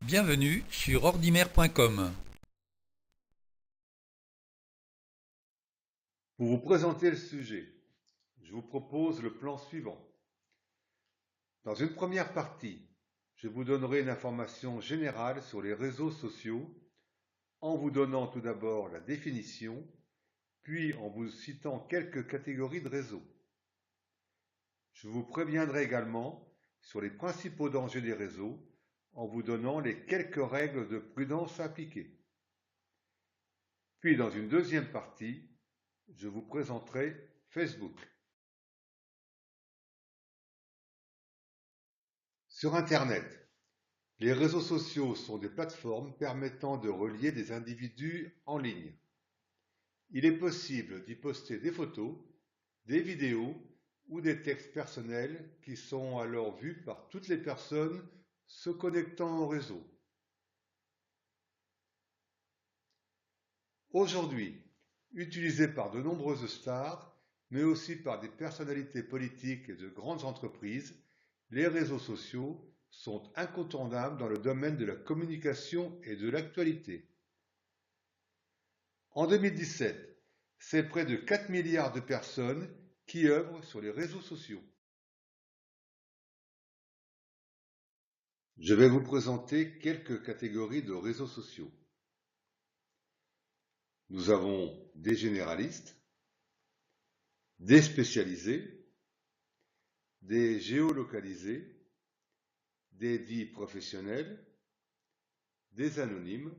Bienvenue sur ordimer.com. Pour vous présenter le sujet, je vous propose le plan suivant. Dans une première partie, je vous donnerai une information générale sur les réseaux sociaux en vous donnant tout d'abord la définition, puis en vous citant quelques catégories de réseaux. Je vous préviendrai également sur les principaux dangers des réseaux en vous donnant les quelques règles de prudence à appliquer. Puis dans une deuxième partie, je vous présenterai Facebook. Sur Internet, les réseaux sociaux sont des plateformes permettant de relier des individus en ligne. Il est possible d'y poster des photos, des vidéos ou des textes personnels qui sont alors vus par toutes les personnes se connectant au réseau. Aujourd'hui, utilisés par de nombreuses stars, mais aussi par des personnalités politiques et de grandes entreprises, les réseaux sociaux sont incontournables dans le domaine de la communication et de l'actualité. En 2017, c'est près de 4 milliards de personnes qui œuvrent sur les réseaux sociaux. Je vais vous présenter quelques catégories de réseaux sociaux. Nous avons des généralistes, des spécialisés, des géolocalisés, des dits professionnels, des anonymes,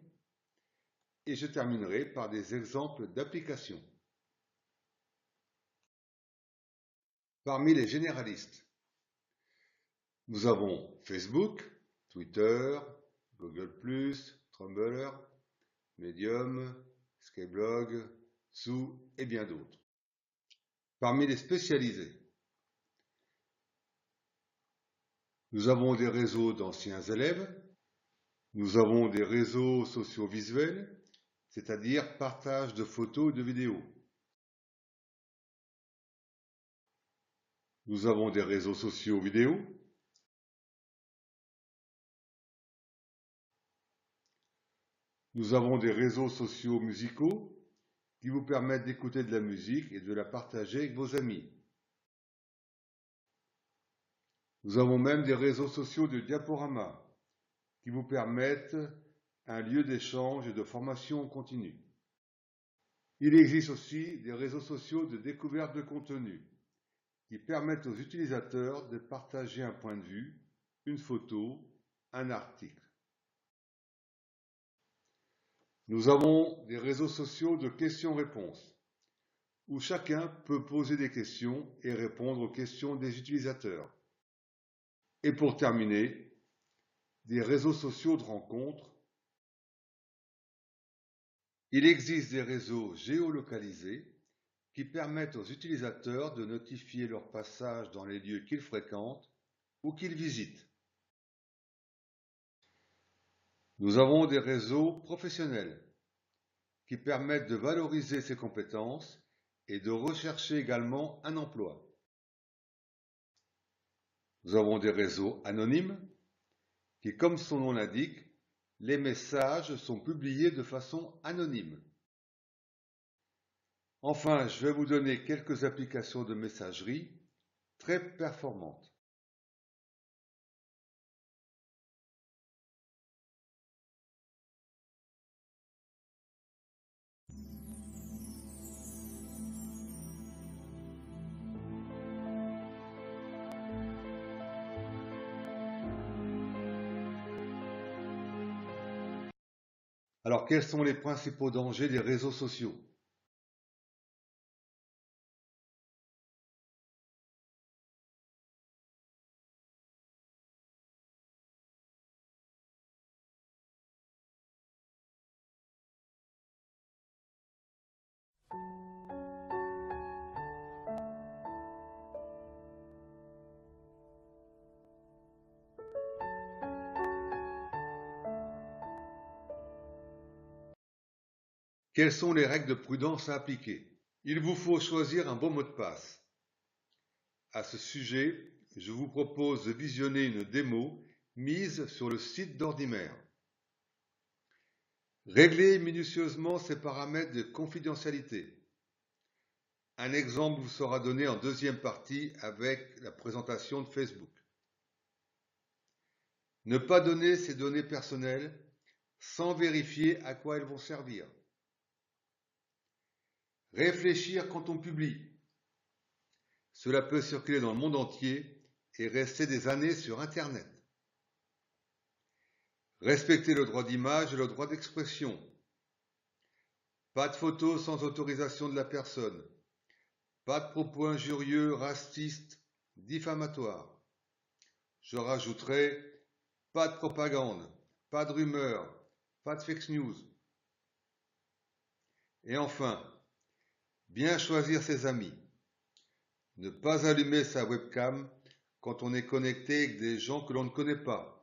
et je terminerai par des exemples d'applications. Parmi les généralistes, nous avons Facebook, Twitter, Google+, Tumblr, Medium, Skyblog, Zoo et bien d'autres. Parmi les spécialisés, nous avons des réseaux d'anciens élèves, nous avons des réseaux sociaux visuels, c'est-à-dire partage de photos et de vidéos. Nous avons des réseaux sociaux vidéo, nous avons des réseaux sociaux musicaux qui vous permettent d'écouter de la musique et de la partager avec vos amis. Nous avons même des réseaux sociaux de diaporamas qui vous permettent un lieu d'échange et de formation continue. Il existe aussi des réseaux sociaux de découverte de contenu qui permettent aux utilisateurs de partager un point de vue, une photo, un article. Nous avons des réseaux sociaux de questions-réponses où chacun peut poser des questions et répondre aux questions des utilisateurs. Et pour terminer, des réseaux sociaux de rencontres. Il existe des réseaux géolocalisés qui permettent aux utilisateurs de notifier leur passage dans les lieux qu'ils fréquentent ou qu'ils visitent. Nous avons des réseaux professionnels qui permettent de valoriser ses compétences et de rechercher également un emploi. Nous avons des réseaux anonymes qui, comme son nom l'indique, les messages sont publiés de façon anonyme. Enfin, je vais vous donner quelques applications de messagerie très performantes. Alors, quels sont les principaux dangers des réseaux sociaux ? Quelles sont les règles de prudence à appliquer? Il vous faut choisir un bon mot de passe. À ce sujet, je vous propose de visionner une démo mise sur le site d'Ordimer. Réglez minutieusement ces paramètres de confidentialité. Un exemple vous sera donné en deuxième partie avec la présentation de Facebook. Ne pas donner ces données personnelles sans vérifier à quoi elles vont servir. Réfléchir quand on publie. Cela peut circuler dans le monde entier et rester des années sur Internet. Respecter le droit d'image et le droit d'expression. Pas de photos sans autorisation de la personne. Pas de propos injurieux, racistes, diffamatoires. Je rajouterai pas de propagande, pas de rumeurs, pas de fake news. Et enfin, bien choisir ses amis. Ne pas allumer sa webcam quand on est connecté avec des gens que l'on ne connaît pas.